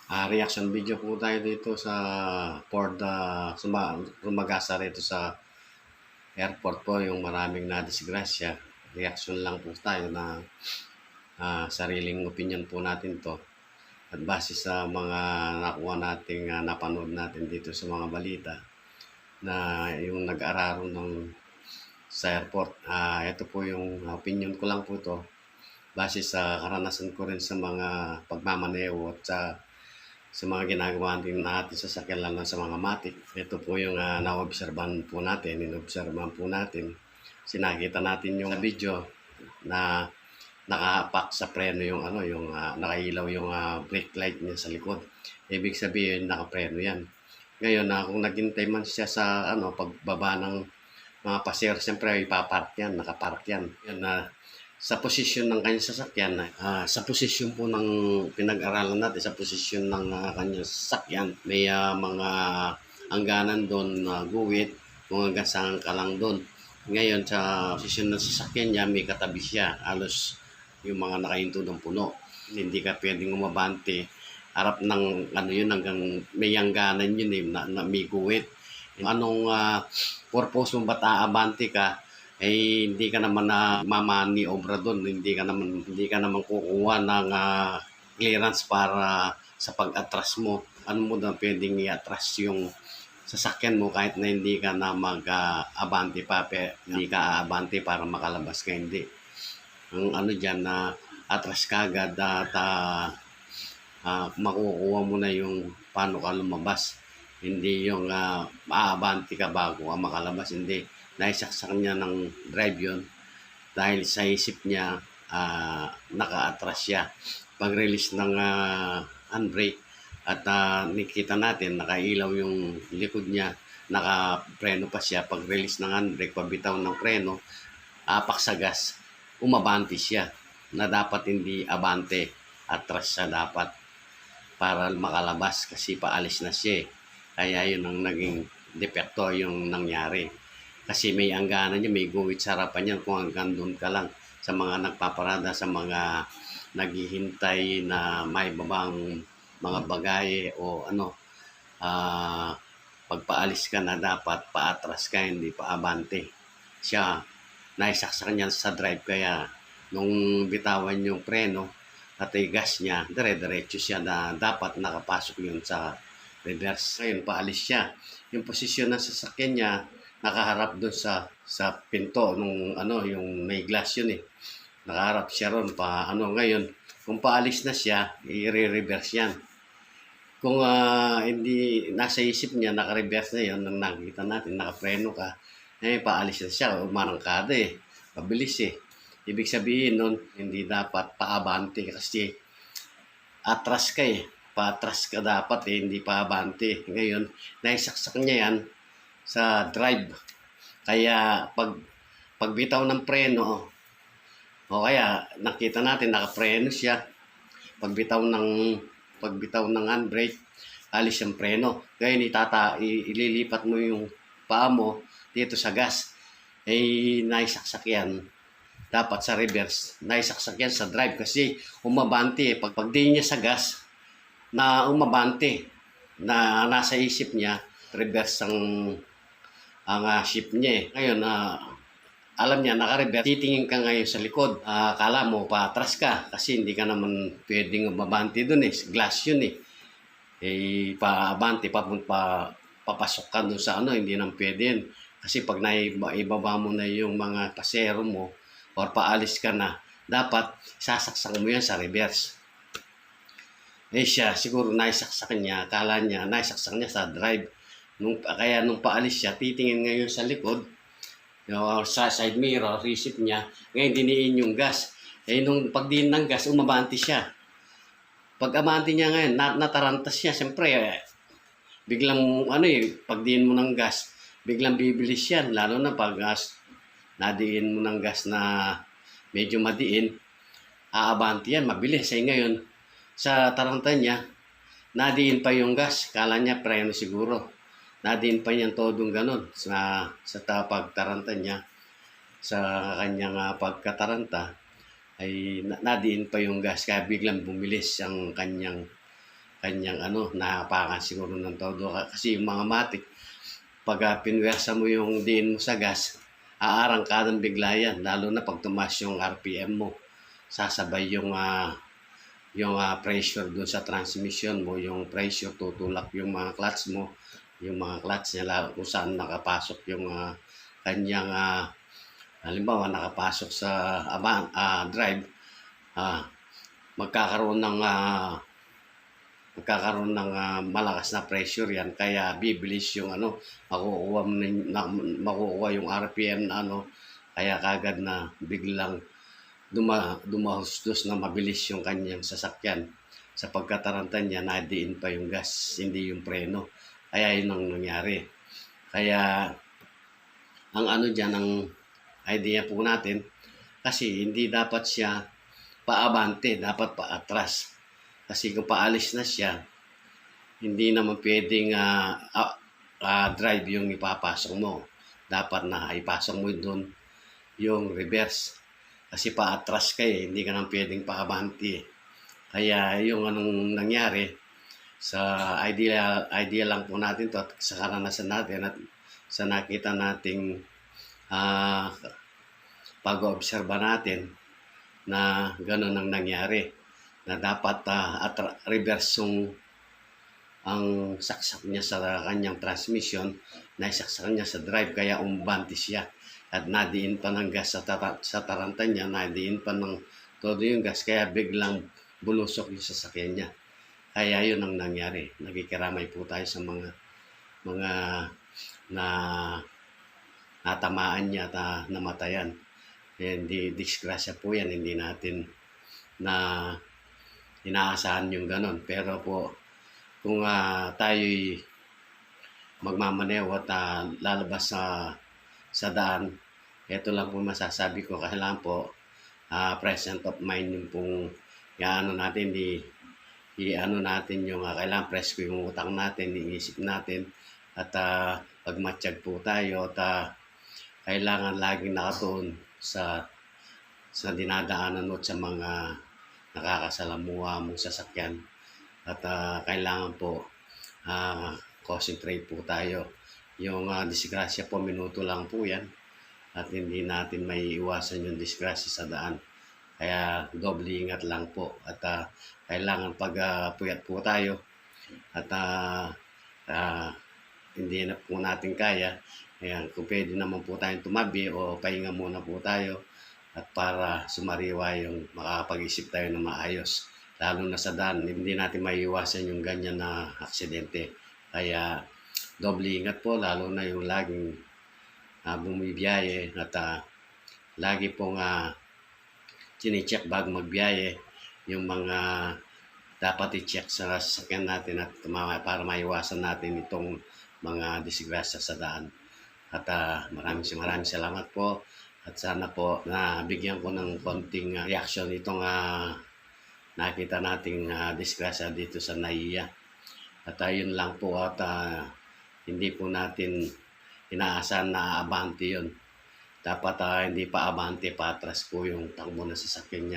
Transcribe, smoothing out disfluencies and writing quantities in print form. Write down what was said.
Reaction video po tayo dito sa for the rumagasa rito sa airport po yung maraming nadisgrasya. Reaction lang po tayo na sariling opinion po natin to. At base sa mga nakuha nating napanood natin dito sa mga balita na yung nag-araro ng sa airport. Ito po yung opinion ko lang po to. Base sa karanasan ko rin sa mga pagmamaneo at sa mga ginagawa natin sa sakyan lang sa mga matik. Ito po yung naobserbahan po natin, inobserbahan po natin. Sinakita natin yung video na nakapak sa preno yung nakailaw yung brake light niya sa likod. Ibig sabihin nakapreno yan. Ngayon kung naghintay man siya sa pagbaba ng mga pasero, siyempre ipapark yan, nakapark yan. Yan sa posisyon ng kanyang sasakyan, sa posisyon po ng pinag-aralan natin, sa posisyon ng kanyang sasakyan, may mga hangganan doon na guwit, kung hanggang saan ka lang doon. Ngayon, sa posisyon ng sasakyan niya, may katabi siya, halos yung mga nakahinto ng puno. Hindi ka pwedeng umabante. Harap ng yun, hanggang may hangganan yun na may guwit. Anong purpose mo ba't aabante ka? Hindi ka naman mamani obra doon, hindi ka naman kukuha ng clearance para sa pag-atras mo. Ano mo na pwedeng i-atras yung sasakyan mo kahit na hindi ka na mag-abante pa, hindi ka aabante para makalabas ka, hindi. Ang dyan na atras ka agad at makukuha mo na yung paano ka lumabas. Hindi yung aabante ka bago ka makalabas, hindi. Naisaksak niya ng drive yun dahil sa isip niya naka-atras siya. Pag-release ng handbrake at nakita natin nakailaw yung likod niya, naka-preno pa siya. Pag-release ng handbrake, pabitaw ng preno, apak sa gas, umabante siya na dapat hindi abante, atras siya dapat para makalabas kasi paalis na siya. Kaya yun ang naging depekto yung nangyari. Kasi may hangganan niya, may guwit sa harapan niya kung hanggang doon ka lang. Sa mga nagpaparada, sa mga naghihintay na may babang mga bagay o pagpaalis ka na dapat paatras ka, hindi paabante. Siya, naisaksak niya sa drive kaya nung bitawan yung preno at gas niya, dire-diretso siya na dapat nakapasok yun sa reverse. Ngayon, paalis siya. Yung posisyon ng sasakyan niya, nakaharap doon sa pinto nung yung may glass yun nakaharap siya ron ngayon kung paalis na siya i-reverse yan kung hindi nasa isip niya naka-reverse na yun nang nakita natin nakapreno ka paalis na siya umarangkada pabilis ibig sabihin nun hindi dapat paabante kasi atras ka paatras ka dapat hindi paabante. Ngayon naisaksak niya yan sa drive. Kaya pagbitaw ng preno o kaya nakita natin nakapreno siya. Pagbitaw ng handbrake, alis yung preno. Ngayon ililipat mo yung paa mo dito sa gas. Naisaksak yan. Dapat sa reverse, naisaksak yan sa drive kasi umabante pag di niya sa gas na umabante na nasa isip niya reverse ang shift niya Ngayon, alam niya, naka-reverse, titingin ka ngayon sa likod. Akala mo, paatras ka kasi hindi ka naman pwedeng mabante doon glass yun paabante, papasok ka doon sa hindi naman pwede yun. Kasi pag naibaba mo na yung mga pasero mo or paalis ka na, dapat sasaksak mo yan sa reverse. Siya, siguro naisaksak niya, akala niya, naisaksak niya sa drive. Kaya nung paalis siya, titingin ngayon sa likod, sa side mirror, isip niya, ngayon diniin yung gas. Nung pagdiin ng gas, umabante siya. Pag amante niya ngayon, natarantas siya. Siyempre, biglang, pagdiin mo ng gas, biglang bibilis yan. Lalo na pag nadiin mo ng gas na medyo madiin, aabante yan, mabilis. Ngayon, sa taranta niya, nadiin pa yung gas. Kala niya, preno siguro. Nadiin pa niyang todong ganun sa pagtaranta niya. Sa kanyang pagkataranta, ay nadiin pa yung gas. Kaya biglang bumilis ang kanyang kanyang nahapakan siguro ng todo. Kasi yung mga matik, pag pinwersa mo yung diin mo sa gas, aarangkadan bigla yan. Lalo na pag tumaas yung RPM mo, sasabay yung pressure doon sa transmission mo, yung pressure tutulak yung mga clutch mo, yung mga clutch niya kung saan nakapasok yung kanyang halimbawa nakapasok sa drive, magkakaroon ng malakas na pressure yan, kaya bibilis yung makukuha yung RPM kaya kagad na biglang dumahustos na mabilis yung kanyang sasakyan. Sa pagkataranta niya, nadiin pa yung gas, hindi yung preno. Kaya yun ang nangyari. Kaya ang ang idea po natin, kasi hindi dapat siya paabante, dapat paatras. Kasi kung paalis na siya, hindi naman pwedeng drive yung ipapasok mo. Dapat na ipasok mo doon yung reverse. Kasi paatras ka hindi ka nang pwedeng paabante. Kaya yung anong nangyari, sa idea lang po natin to at sa karanasan natin at sa nakita nating pag-oobserba natin na gano'n ang nangyari, na dapat reverse ang saksak niya sa kanyang transmission, na isaksak niya sa drive, kaya umbante siya at nadiin pa ng gas sa taranta niya, nadiin pa ng todo yung gas, kaya biglang bulusok yung sasakyan niya. Kaya yun ang nangyari. Nagikiramay po tayo sa mga na natamaan niya at namatayan. Hindi disgrasya po yan, hindi natin na inaasahan yung ganon. Pero po, kung tayo'y magmamaneho at lalabas sa daan, ito lang po masasabi ko, kailangan po present of mind yung pong natin, natin yung kailangan presko yung utang natin, iisip natin, at pagmatsyag po tayo at kailangan laging nakatuon sa dinadaanan at sa mga nakakasalamuha mong sasakyan. At kailangan po concentrate po tayo. Yung disgrasya po, minuto lang po yan. At hindi natin may iwasan yung disgrasya sa daan. Kaya doble ingat lang po. At kailangan pag puyat po tayo at hindi na po natin kaya, ayan, kung pwede naman po tayong tumabi o pahinga muna po tayo at para sumariwa yung makakapag-isip tayo na maayos. Lalo na sa daan, hindi natin maiiwasan yung ganyan na aksidente. Kaya doble ingat po, lalo na yung laging bumibiyahe at lagi pong chine-check bago magbiyahe yung mga dapat i-check sa sasakyan natin at para maiwasan natin itong mga disgrasya sa daan. At maraming salamat po at sana po na bigyan ko ng konting reaction itong nakita nating disgrasya dito sa NAIA. At yun lang po at hindi po natin inaasahan na abante yun. Dapat hindi pa abante, patras po yung takbo na sasakyan niya.